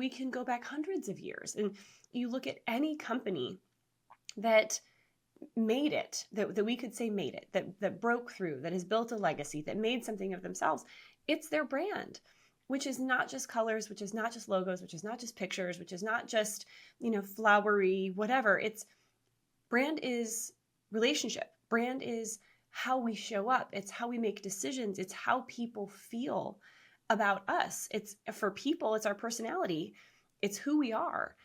we can go back hundreds of years. And you look at any company that made it, that we could say made it, that broke through, that has built a legacy, that made something of themselves. It's their brand, which is not just colors, which is not just logos, which is not just pictures, which is not just, flowery, whatever. It's brand is relationship. Brand is how we show up. It's how we make decisions. It's how people feel about us. It's for people, it's our personality. It's who we are.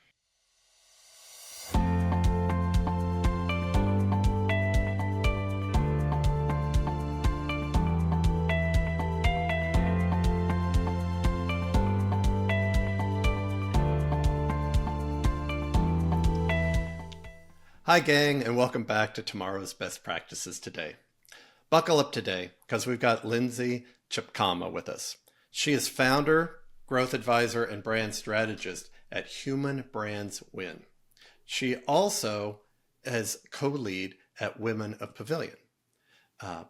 Hi gang, and welcome back to Tomorrow's Best Practices Today. Buckle up today, because we've got Lindsay Tjepkema with us. She is founder, growth advisor, and brand strategist at Human Brands Win. She also is co-lead at Women of Pavilion.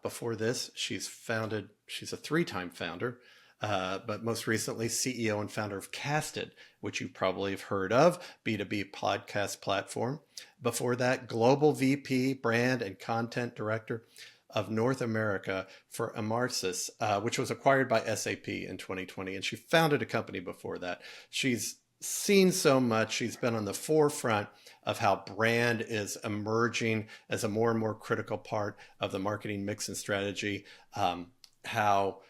Before this, she's a three-time founder, but most recently CEO and founder of Casted, which you probably have heard of, B2B podcast platform. Before that, Global VP, Brand and Content Director of North America for Amarsis, which was acquired by SAP in 2020. And she founded a company before that. She's seen so much. She's been on the forefront of how brand is emerging as a more and more critical part of the marketing mix and strategy, how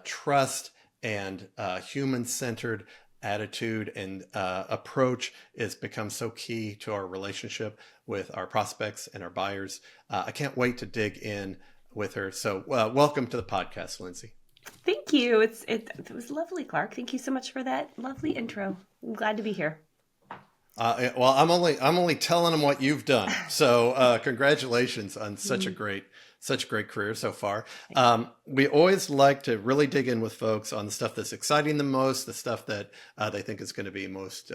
trust and human-centered attitude and approach has become so key to our relationship with our prospects and our buyers. I can't wait to dig in with her. So welcome to the podcast, Lindsay. Thank you. It was lovely, Clark. Thank you so much for that lovely intro. I'm glad to be here. Well, I'm only telling them what you've done. So congratulations on such a great career so far. We always like to really dig in with folks on the stuff that's exciting the most, the stuff that they think is going to be most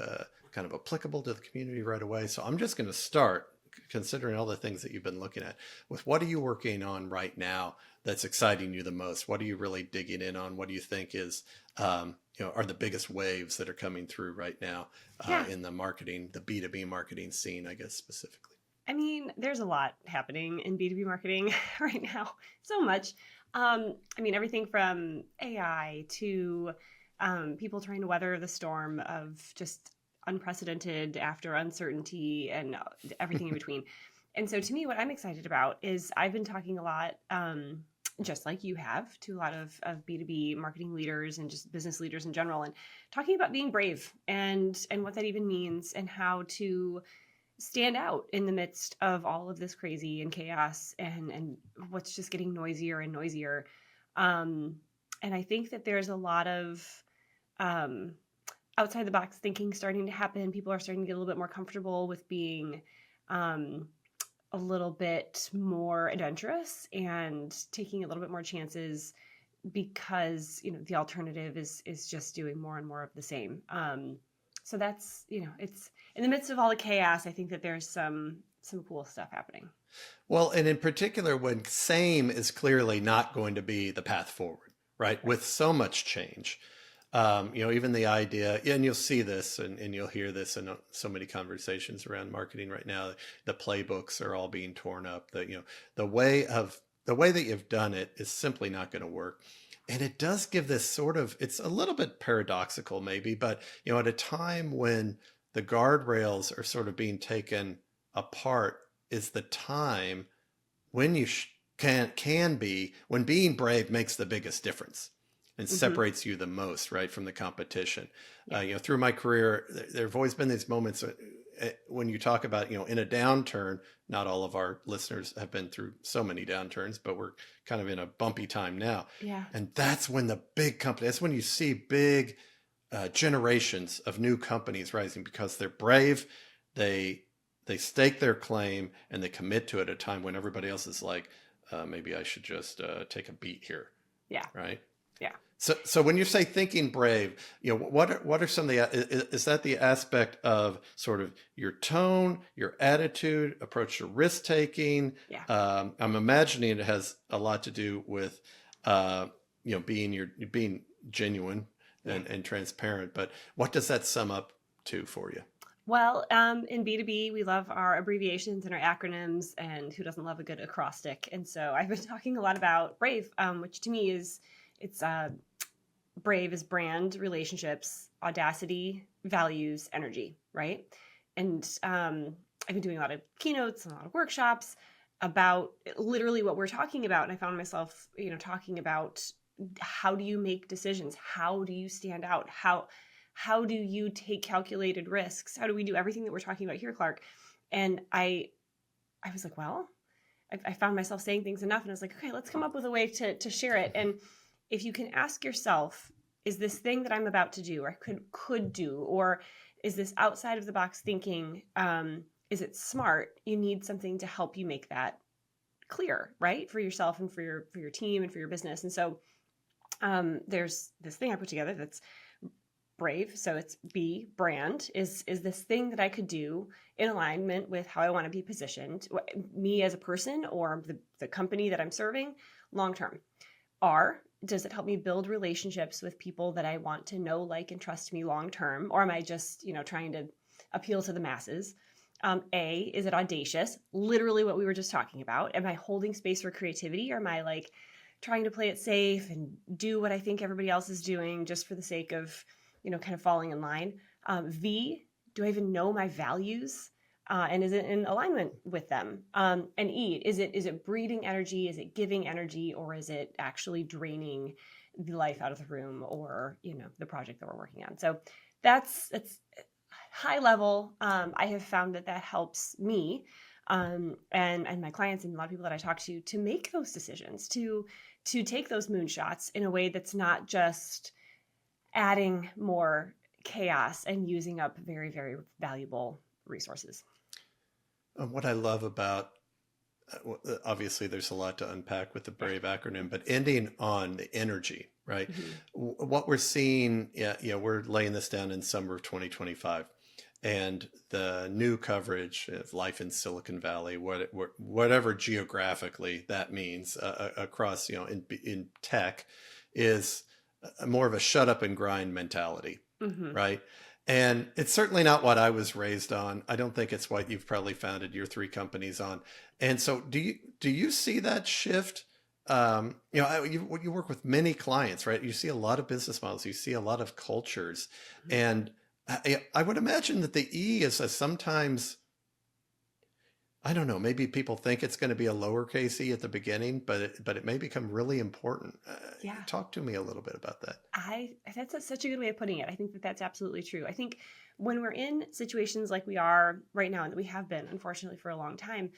kind of applicable to the community right away. So I'm just going to start, considering all the things that you've been looking at, with what are you working on right now that's exciting you the most? What are you really digging in on? What do you think is are the biggest waves that are coming through right now in the marketing, the B2B marketing scene, I guess, specifically? I mean, there's a lot happening in B2B marketing right now. So much. Everything from AI to people trying to weather the storm of just unprecedented after uncertainty and everything in between. And so to me, what I'm excited about is I've been talking a lot, just like you have, to a lot of B2B marketing leaders and just business leaders in general, and talking about being brave and what that even means and how to stand out in the midst of all of this crazy and chaos and what's just getting noisier and noisier. And I think that there's a lot of outside the box thinking starting to happen. People are starting to get a little bit more comfortable with being a little bit more adventurous and taking a little bit more chances because, the alternative is just doing more and more of the same. So that's, it's in the midst of all the chaos. I think that there's some cool stuff happening. Well, and in particular, when same is clearly not going to be the path forward, right? With so much change, even the idea, and you'll see this and you'll hear this in so many conversations around marketing right now, the playbooks are all being torn up. The way that you've done it is simply not going to work. And it does give this sort of, it's a little bit paradoxical maybe, but at a time when the guardrails are sort of being taken apart is the time when you when being brave makes the biggest difference and separates you the most, right, from the competition. Yeah. Through my career, there have always been these moments when you talk about, in a downturn. Not all of our listeners have been through so many downturns, but we're kind of in a bumpy time now. Yeah. And that's when the big company, that's when you see big generations of new companies rising because they're brave, they stake their claim, and they commit to it at a time when everybody else is like, maybe I should just take a beat here. Yeah. Right. Yeah. So when you say thinking brave, what are some of is that the aspect of sort of your tone, your attitude, approach to risk taking? Yeah. I'm imagining it has a lot to do with, being genuine and transparent. But what does that sum up to for you? Well, in B2B, we love our abbreviations and our acronyms, and who doesn't love a good acrostic? And so I've been talking a lot about Brave, which to me it's Brave is brand, relationships, audacity, values, energy, right? And I've been doing a lot of keynotes and a lot of workshops about literally what we're talking about. And I found myself, talking about how do you make decisions? How do you stand out? How do you take calculated risks? How do we do everything that we're talking about here, Clark? And I was like, well, I found myself saying things enough, and I was like, okay, let's come up with a way to share it. And if you can ask yourself, is this thing that I'm about to do or could do, or is this outside of the box thinking, is it smart? You need something to help you make that clear, right? For yourself and for your team and for your business. And so there's this thing I put together that's Brave. So it's B, brand, is this thing that I could do in alignment with how I want to be positioned, me as a person or the company that I'm serving long term. R, does it help me build relationships with people that I want to know, like, and trust me long term? Or am I just, trying to appeal to the masses? A, is it audacious? Literally what we were just talking about. Am I holding space for creativity, or am I like trying to play it safe and do what I think everybody else is doing just for the sake of, kind of falling in line? V, do I even know my values? And is it in alignment with them? And E, is it breathing energy? Is it giving energy? Or is it actually draining the life out of the room, or, the project that we're working on? So it's high level. I have found that helps me and my clients and a lot of people that I talk to make those decisions, to take those moonshots in a way that's not just adding more chaos and using up very, very valuable resources. What I love about, obviously there's a lot to unpack with the Brave acronym, but ending on the energy, right? Mm-hmm. What we're seeing, we're laying this down in summer of 2025. And the new coverage of life in Silicon Valley, whatever geographically that means across, in tech, is more of a shut up and grind mentality, mm-hmm. right? And it's certainly not what I was raised on. I don't think it's what you've probably founded your 3 companies on. And so do you see that shift? You work with many clients, right? You see a lot of business models, you see a lot of cultures, mm-hmm. and I would imagine that the E is sometimes, I don't know, maybe people think it's going to be a lowercase e at the beginning, but it may become really important. Yeah. Talk to me a little bit about that. That's such a good way of putting it. I think that that's absolutely true. I think when we're in situations like we are right now, and that we have been, unfortunately, for a long time,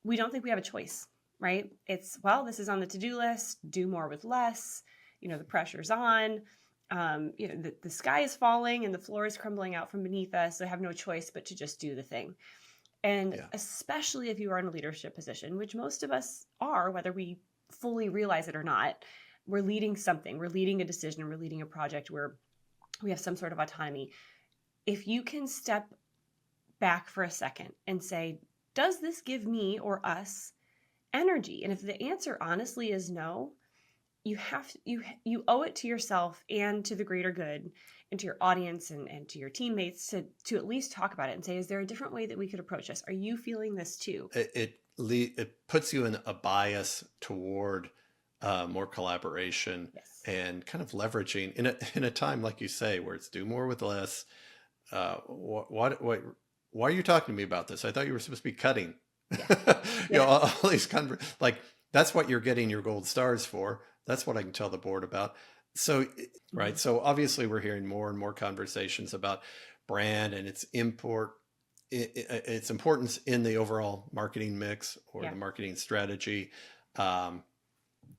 we don't think we have a choice, right? It's, well, this is on the to-do list, do more with less, the pressure's on. The sky is falling and the floor is crumbling out from beneath us. So I have no choice but to just do the thing. And especially if you are in a leadership position, which most of us are, whether we fully realize it or not, we're leading something, we're leading a decision, we're leading a project where we have some sort of autonomy. If you can step back for a second and say, does this give me or us energy? And if the answer honestly is no, you owe it to yourself and to the greater good and to your audience and to your teammates to at least talk about it and say, is there a different way that we could approach this? Are you feeling this too? It puts you in a bias toward more collaboration, yes. And kind of leveraging in a time, like you say, where it's do more with less. Why are you talking to me about this? I thought you were supposed to be cutting. Yeah. All these that's what you're getting your gold stars for. That's what I can tell the board about. So, right. Mm-hmm. So obviously we're hearing more and more conversations about brand and its importance in the overall marketing mix or the marketing strategy. We're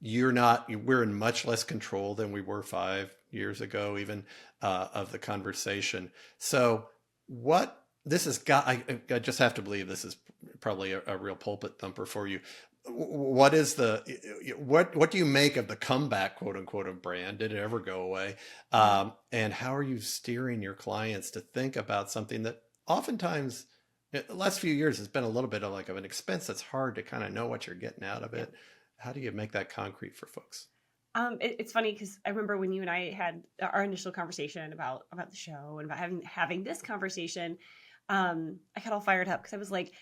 in much less control than we were 5 years ago, even, of the conversation. So this has got, I just have to believe this is probably a real pulpit thumper for you. What do you make of the comeback, quote unquote, of brand? Did it ever go away? And how are you steering your clients to think about something that oftentimes the last few years has been a little bit of an expense that's hard to kind of know what you're getting out of it? How do you make that concrete for folks? It's funny because I remember when you and I had our initial conversation about the show and about having this conversation, I got all fired up because I was like,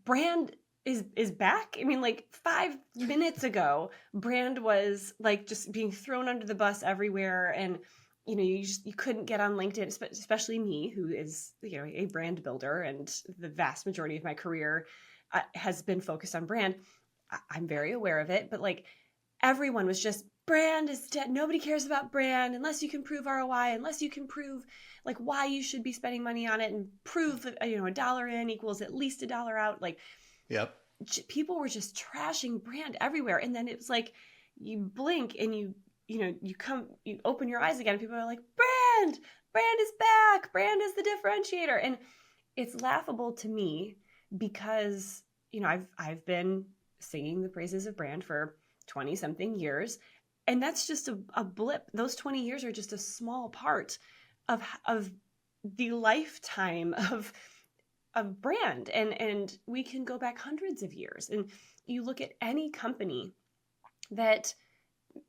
brand is back. I mean, like 5 minutes ago, brand was like just being thrown under the bus everywhere, and you couldn't get on LinkedIn, especially me, who is a brand builder, and the vast majority of my career has been focused on brand. I'm very aware of it, but like everyone was just, brand is dead. Nobody cares about brand unless you can prove ROI, unless you can prove like why you should be spending money on it and prove that a dollar in equals at least a dollar out. Like, Yep. people were just trashing brand everywhere. And then it was like, you blink and you open your eyes again and people are like, brand is back. Brand is the differentiator. And it's laughable to me because, I've been singing the praises of brand for 20 something years. And that's just a blip. Those 20 years are just a small part of the lifetime of brand. And we can go back hundreds of years. And you look at any company that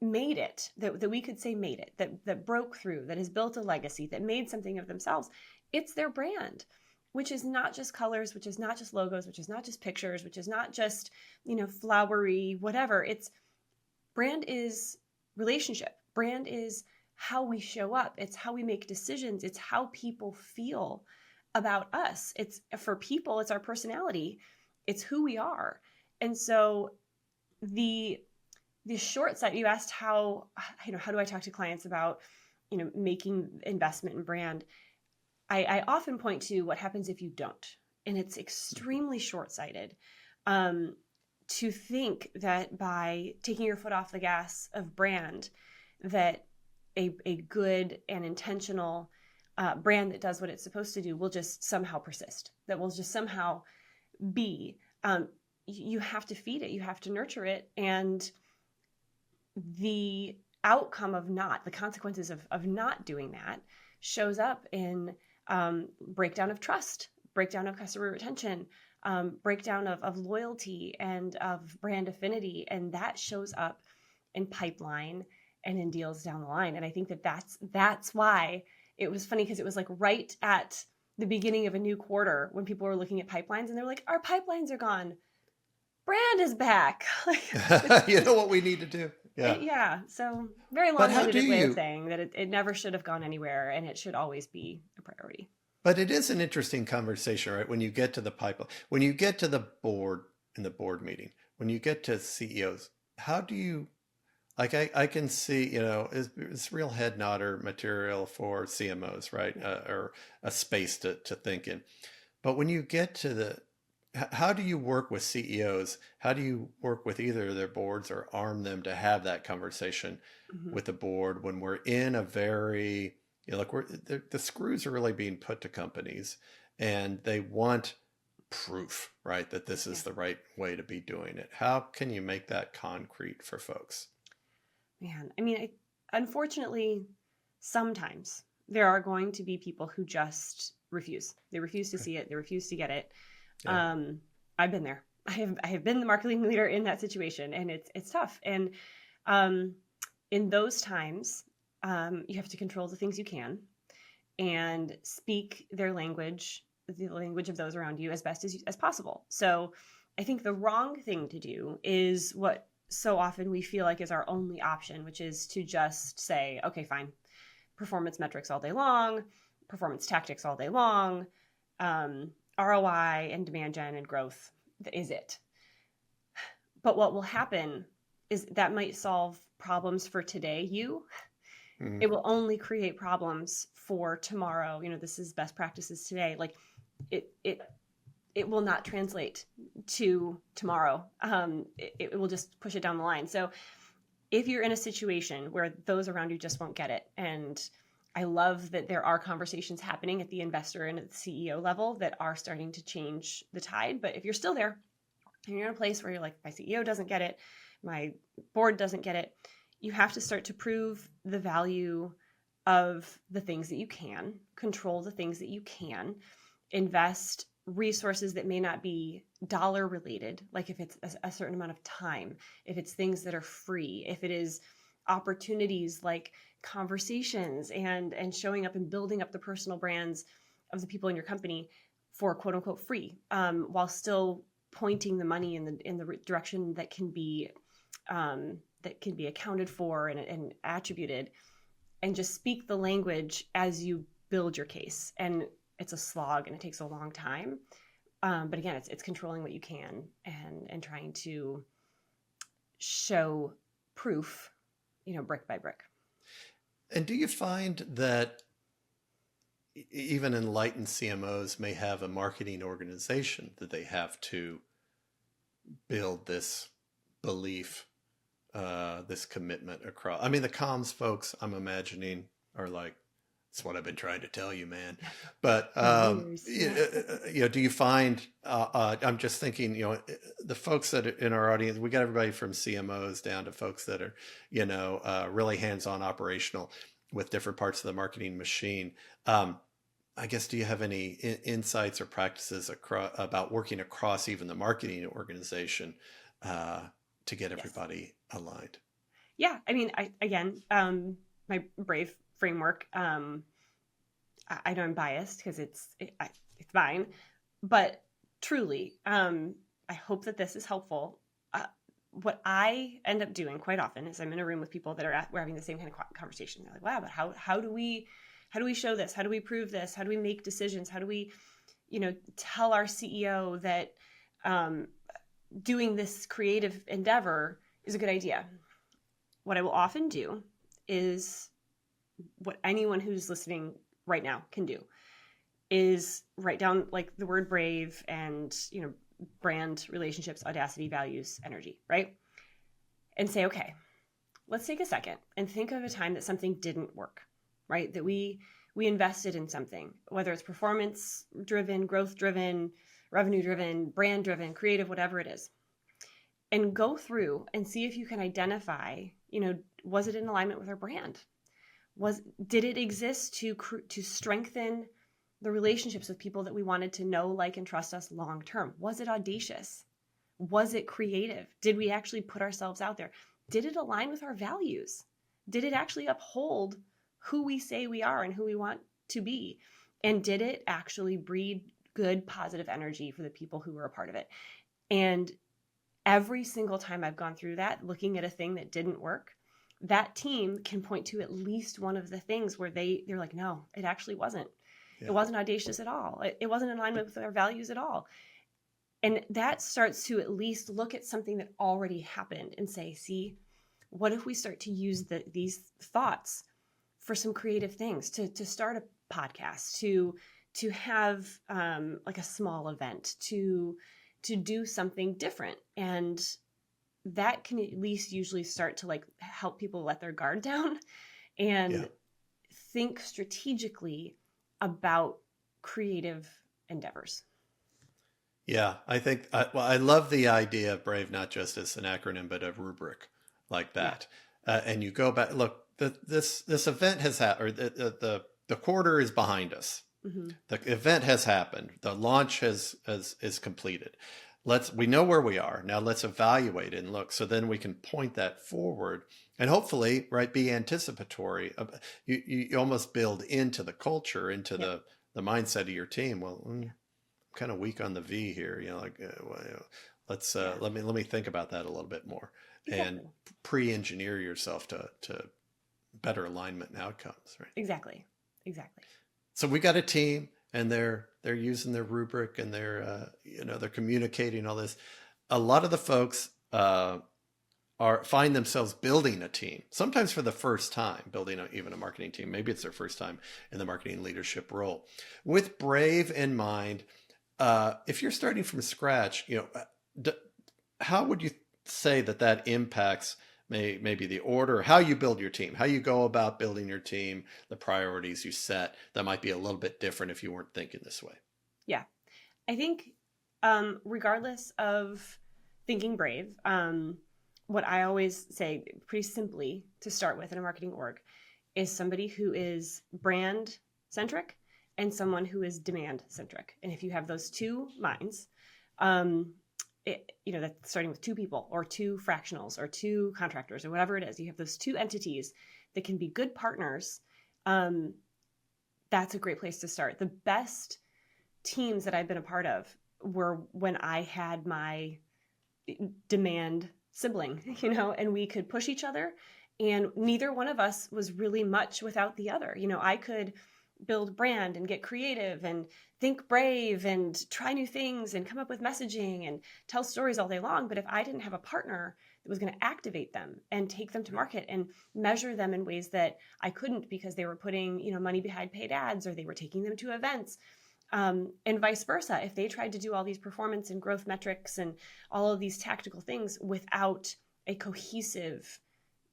made it, that we could say made it, that broke through, that has built a legacy, that made something of themselves. It's their brand, which is not just colors, which is not just logos, which is not just pictures, which is not just, flowery, whatever. It's brand is relationship. Brand is how we show up. It's how we make decisions. It's how people feel about us. It's for people, it's our personality. It's who we are. And so the short side, you asked how do I talk to clients about, making investment in brand? I often point to what happens if you don't. And it's extremely short-sighted. To think that by taking your foot off the gas of brand, that a good and intentional brand that does what it's supposed to do will just somehow persist, that will just somehow be. You have to feed it, you have to nurture it, and the outcome of the consequences of not doing that shows up in breakdown of trust, breakdown of customer retention, breakdown of loyalty and of brand affinity. And that shows up in pipeline and in deals down the line. And I think that's why it was funny, because it was like right at the beginning of a new quarter when people were looking at pipelines and they're like, our pipelines are gone. Brand is back. You know what we need to do? Yeah. Yeah. So very long-winded way of saying that it never should have gone anywhere, and it should always be a priority. But it is an interesting conversation, right? When you get to the pipeline, when you get to the board in the board meeting, when you get to CEOs, how do you, like, I can see, it's real head nodder material for CMOs, right? Or a space to think in. But when you get to how do you work with CEOs? How do you work with either of their boards or arm them to have that conversation with the board when we're in a very, the screws are really being put to companies and they want proof, right? That this is the right way to be doing it. How can you make that concrete for folks? Man, I mean, unfortunately, sometimes there are going to be people who just refuse. They refuse to see it. They refuse to get it. Yeah. I've been there. I have been the marketing leader in that situation, and it's tough. And in those times, you have to control the things you can and speak their language, the language of those around you, as best as possible. So I think the wrong thing to do is what so often we feel like is our only option, which is to just say, okay, fine, performance metrics all day long, performance tactics all day long, ROI and demand gen and growth is it. But what will happen is that might solve problems for today, It will only create problems for tomorrow. This is best practices today. Like it will not translate to tomorrow. It will just push it down the line. So if you're in a situation where those around you just won't get it, and I love that there are conversations happening at the investor and at the CEO level that are starting to change the tide. But if you're still there and you're in a place where you're like, my CEO doesn't get it, my board doesn't get it, you have to start to prove the value of the things that you can, control the things that you can, invest resources that may not be dollar related, like if it's a certain amount of time, if it's things that are free, if it is opportunities like conversations and showing up and building up the personal brands of the people in your company for quote unquote free, while still pointing the money in the direction that can be accounted for and attributed, and just speak the language as you build your case. And it's a slog and it takes a long time. But again, it's controlling what you can and trying to show proof, brick by brick. And do you find that even enlightened CMOs may have a marketing organization that they have to build this belief, this commitment across? I mean, the comms folks, I'm imagining, are like, that's what I've been trying to tell you, man. But, do you find, I'm just thinking, the folks that are in our audience, we got everybody from CMOs down to folks that are, really hands-on operational with different parts of the marketing machine. I guess, do you have any insights or practices about working across even the marketing organization to get everybody aligned? Yeah. I mean, my Brave framework, I know I'm biased because it's mine, but truly, I hope that this is helpful. What I end up doing quite often is I'm in a room with people that we're having the same kind of conversation. They're like, wow, but how do we show this? How do we prove this? How do we make decisions? How do we, tell our CEO that doing this creative endeavor is a good idea? What I will often do is what anyone who's listening right now can do is write down like the word brave and, brand, relationships, audacity, values, energy, right? And say, okay, let's take a second and think of a time that something didn't work, right? That we invested in something, whether it's performance driven, growth driven, revenue driven, brand driven, creative, whatever it is. And go through and see if you can identify, was it in alignment with our brand? Did it exist to strengthen the relationships with people that we wanted to know, like, and trust us long term? Was it audacious? Was it creative? Did we actually put ourselves out there? Did it align with our values? Did it actually uphold who we say we are and who we want to be? And did it actually breed good, positive energy for the people who were a part of it? And every single time I've gone through that, looking at a thing that didn't work, that team can point to at least one of the things where they're like, no, it actually wasn't. Yeah. It wasn't audacious at all. It wasn't in alignment with our values at all. And that starts to at least look at something that already happened and say, see, what if we start to use these thoughts for some creative things, to start a podcast, to have like a small event, to do something different. And that can at least usually start to like help people let their guard down and think strategically about creative endeavors. Yeah, I think, I love the idea of Brave, not just as an acronym, but a rubric like that. Yeah. And you go back, look, this event has happened, or the quarter is behind us. Mm-hmm. The event has happened. The launch is completed. We know where we are. Now let's evaluate it and look. So then we can point that forward and hopefully, right, be anticipatory. You almost build into the culture, into the mindset of your team. Well, I'm kind of weak on the V here. Let's let me think about that a little bit more. Exactly. And pre-engineer yourself to better alignment and outcomes. Right. Exactly. So we got a team, and they're using their rubric, and they're communicating all this. A lot of the folks find themselves building a team, sometimes for the first time, building even a marketing team. Maybe it's their first time in the marketing leadership role. With Brave in mind, if you're starting from scratch, how would you say that impacts maybe the order, how you build your team, how you go about building your team, the priorities you set that might be a little bit different if you weren't thinking this way? Yeah, I think regardless of thinking brave, what I always say pretty simply to start with in a marketing org is somebody who is brand centric and someone who is demand centric. And if you have those two minds, that's starting with two people or two fractionals or two contractors or whatever it is, you have those two entities that can be good partners. That's a great place to start. The best teams that I've been a part of were when I had my demand sibling, and we could push each other, and neither one of us was really much without the other. I could build brand and get creative and think brave and try new things and come up with messaging and tell stories all day long. But if I didn't have a partner that was going to activate them and take them to market and measure them in ways that I couldn't because they were putting, money behind paid ads, or they were taking them to events, and vice versa, if they tried to do all these performance and growth metrics and all of these tactical things without a cohesive,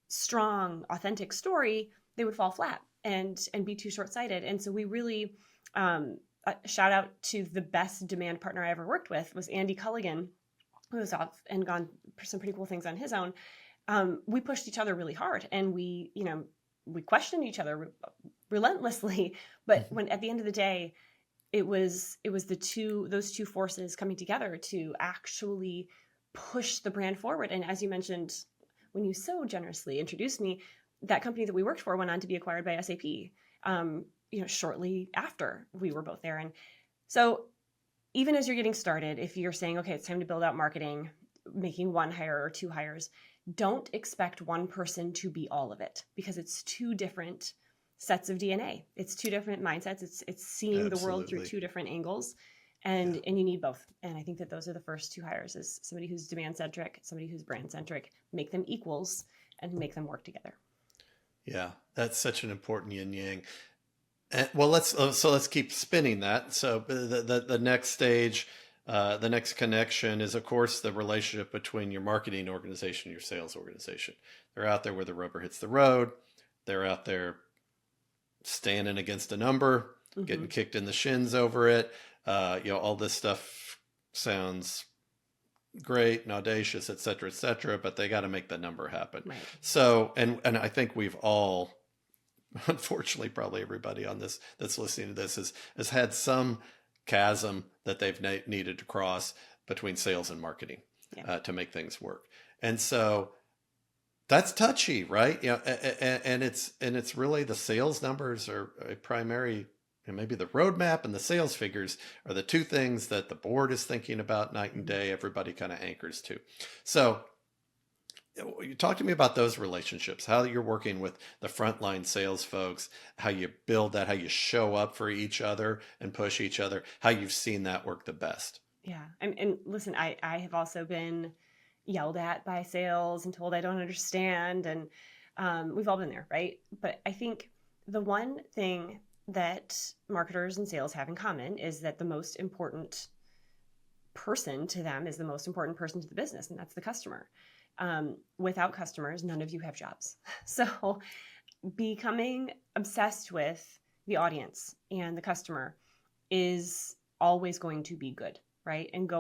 strong, authentic story, they would fall flat and be too short-sighted. And so we really, shout out to the best demand partner I ever worked with was Andy Culligan, who was off and gone for some pretty cool things on his own. We pushed each other really hard, and we questioned each other relentlessly. But when at the end of the day, it was those two forces coming together to actually push the brand forward. And as you mentioned, when you so generously introduced me, that company that we worked for went on to be acquired by SAP, shortly after we were both there. And so even as you're getting started, if you're saying, okay, it's time to build out marketing, making one hire or two hires, don't expect one person to be all of it, because it's two different sets of DNA. It's two different mindsets. It's seeing the world through two different angles, and you need both. And I think that those are the first two hires: is somebody who's demand centric, somebody who's brand centric. Make them equals and make them work together. Yeah, that's such an important yin yang. Well, let's keep spinning that. So the next stage, the next connection is, of course, the relationship between your marketing organization and your sales organization. They're out there where the rubber hits the road. They're out there standing against a number, getting kicked in the shins over it. All this stuff sounds great and audacious, et cetera, but they got to make the number happen. Right. So, and I think we've all, unfortunately, probably everybody on this that's listening to this has had some chasm that they've needed to cross between sales and marketing to make things work. And so that's touchy, right? And it's really the sales numbers are a primary, and maybe the roadmap and the sales figures are the two things that the board is thinking about night and day. Everybody kind of anchors to. So you talk to me about those relationships, how you're working with the frontline sales folks, how you build that, how you show up for each other and push each other, how you've seen that work the best. Yeah. And listen, I have also been yelled at by sales and told I don't understand. And we've all been there, right? But I think the one thing that marketers and sales have in common is that the most important person to them is the most important person to the business, and that's the customer. Without customers, none of you have jobs. So becoming obsessed with the audience and the customer is always going to be good, right? And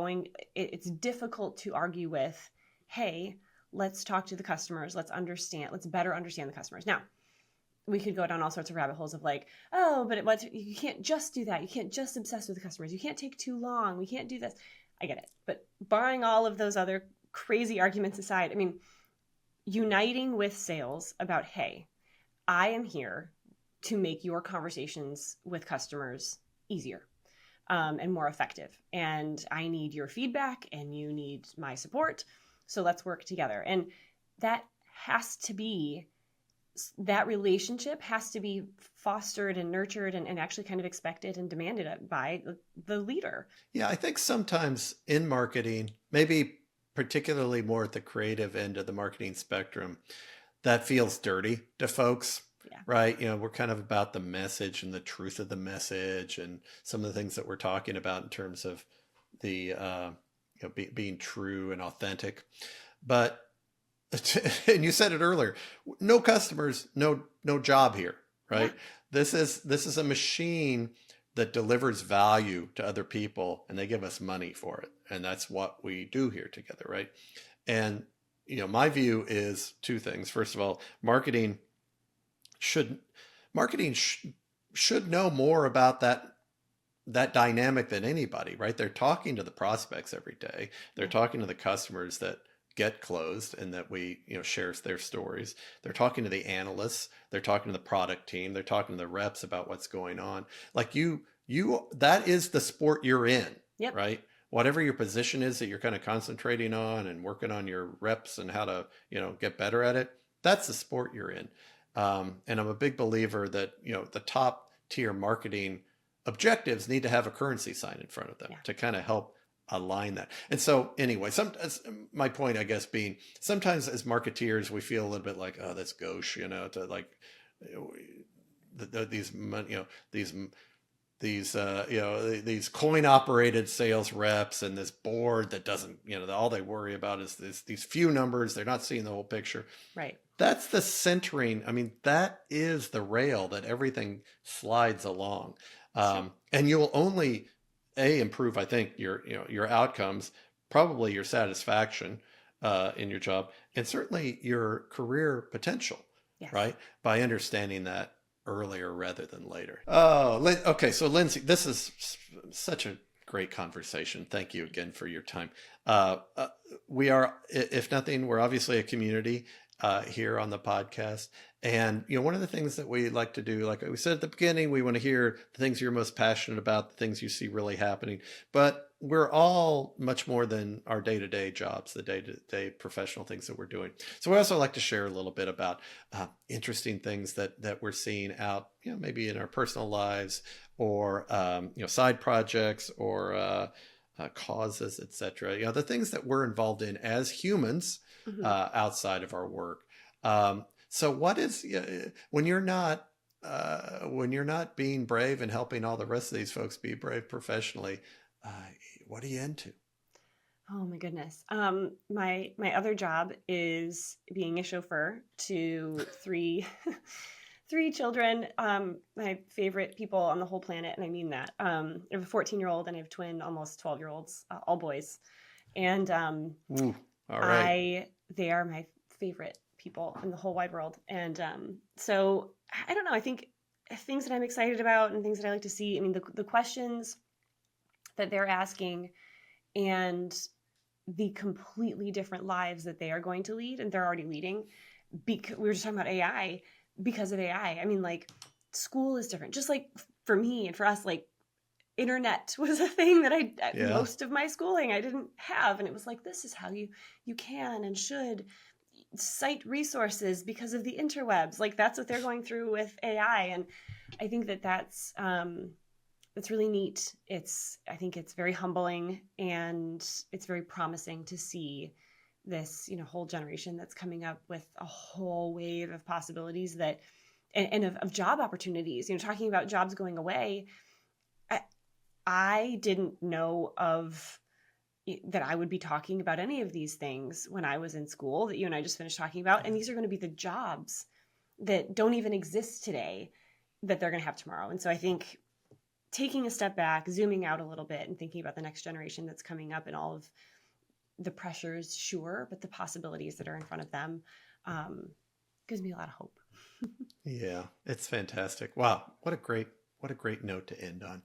it's difficult to argue with, hey, let's talk to the customers. Let's better understand the customers. Now, we could go down all sorts of rabbit holes of like, oh, but you can't just do that. You can't just obsess with the customers. You can't take too long. We can't do this. I get it. But barring all of those other crazy arguments aside, I mean, uniting with sales about, hey, I am here to make your conversations with customers easier and more effective. And I need your feedback and you need my support. So let's work together. And that relationship has to be fostered and nurtured and actually kind of expected and demanded by the leader. Yeah, I think sometimes in marketing, maybe particularly more at the creative end of the marketing spectrum, that feels dirty to folks, right? We're kind of about the message and the truth of the message and some of the things that we're talking about in terms of the being true and authentic. But and you said it earlier, no customers, no job here, right? Yeah. This is a machine that delivers value to other people, and they give us money for it. And that's what we do here together, right? And my view is two things. First of all, marketing should know more about that that dynamic than anybody, right? They're talking to the prospects every day. They're talking to the customers that get closed and that we, share their stories. They're talking to the analysts. They're talking to the product team. They're talking to the reps about what's going on. Like that is the sport you're in, Yep. right? Whatever your position is that you're kind of concentrating on and working on your reps and how to, get better at it. That's the sport you're in. And I'm a big believer that, the top tier marketing objectives need to have a currency sign in front of them to kind of help align that. And so anyway, my point, I guess, being sometimes as marketeers, we feel a little bit like, oh, that's gauche, to like these coin operated sales reps and this board that doesn't, all they worry about is these few numbers. They're not seeing the whole picture. Right. That's the centering. I mean, that is the rail that everything slides along. And you'll only improve, I think, your outcomes, probably your satisfaction in your job, and certainly your career potential, right? By understanding that earlier rather than later. Oh, okay. So Lindsay, this is such a great conversation. Thank you again for your time. We are, if nothing, we're obviously a community here on the podcast. And, one of the things that we like to do, like we said at the beginning, we want to hear the things you're most passionate about, the things you see really happening. But we're all much more than our day-to-day jobs, the day-to-day professional things that we're doing. So we also like to share a little bit about interesting things that we're seeing out, maybe in our personal lives or, side projects or causes, etc. The things that we're involved in as humans outside of our work. So what is, when you're not being brave and helping all the rest of these folks be brave professionally, what are you into? Oh my goodness. My other job is being a chauffeur to three children, my favorite people on the whole planet. And I mean that. I have a 14-year-old and I have twin, almost 12-year-olds, all boys. And Ooh, all right. They are my favorite people in the whole wide world. And so I don't know, I think things that I'm excited about and things that I like to see, I mean, the questions that they're asking and the completely different lives that they are going to lead and they're already leading. We were just talking about AI, because of AI. I mean, like, school is different. Just like for me and for us, like, internet was a thing that most of my schooling I didn't have. And it was like, this is how you can and should cite resources because of the interwebs. Like, that's what they're going through with AI. And I think that's really neat. I think it's very humbling and it's very promising to see this, whole generation that's coming up with a whole wave of possibilities that, and of job opportunities, talking about jobs going away. I didn't know that I would be talking about any of these things when I was in school that you and I just finished talking about. And these are going to be the jobs that don't even exist today that they're going to have tomorrow. And so I think taking a step back, zooming out a little bit and thinking about the next generation that's coming up and all of the pressures, sure, but the possibilities that are in front of them gives me a lot of hope. Yeah, it's fantastic. Wow. What a great note to end on.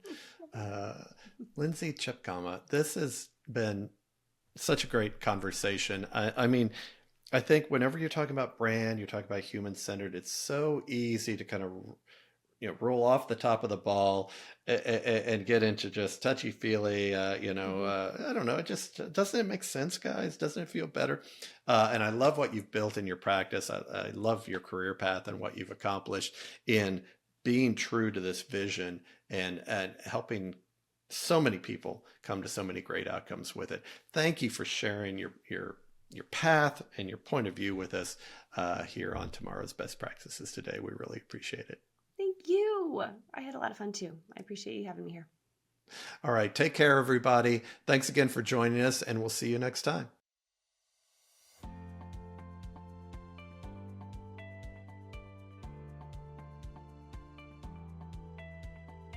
Lindsay Tjepkema, this has been such a great conversation. I mean, I think whenever you're talking about brand, you're talking about human-centered, it's so easy to kind of roll off the top of the ball and get into just touchy-feely, I don't know, doesn't it make sense, guys? Doesn't it feel better? And I love what you've built in your practice. I love your career path and what you've accomplished in being true to this vision and helping so many people come to so many great outcomes with it. Thank you for sharing your path and your point of view with us here on Tomorrow's Best Practices today. We really appreciate it. Thank you. I had a lot of fun too. I appreciate you having me here. All right. Take care, everybody. Thanks again for joining us, and we'll see you next time.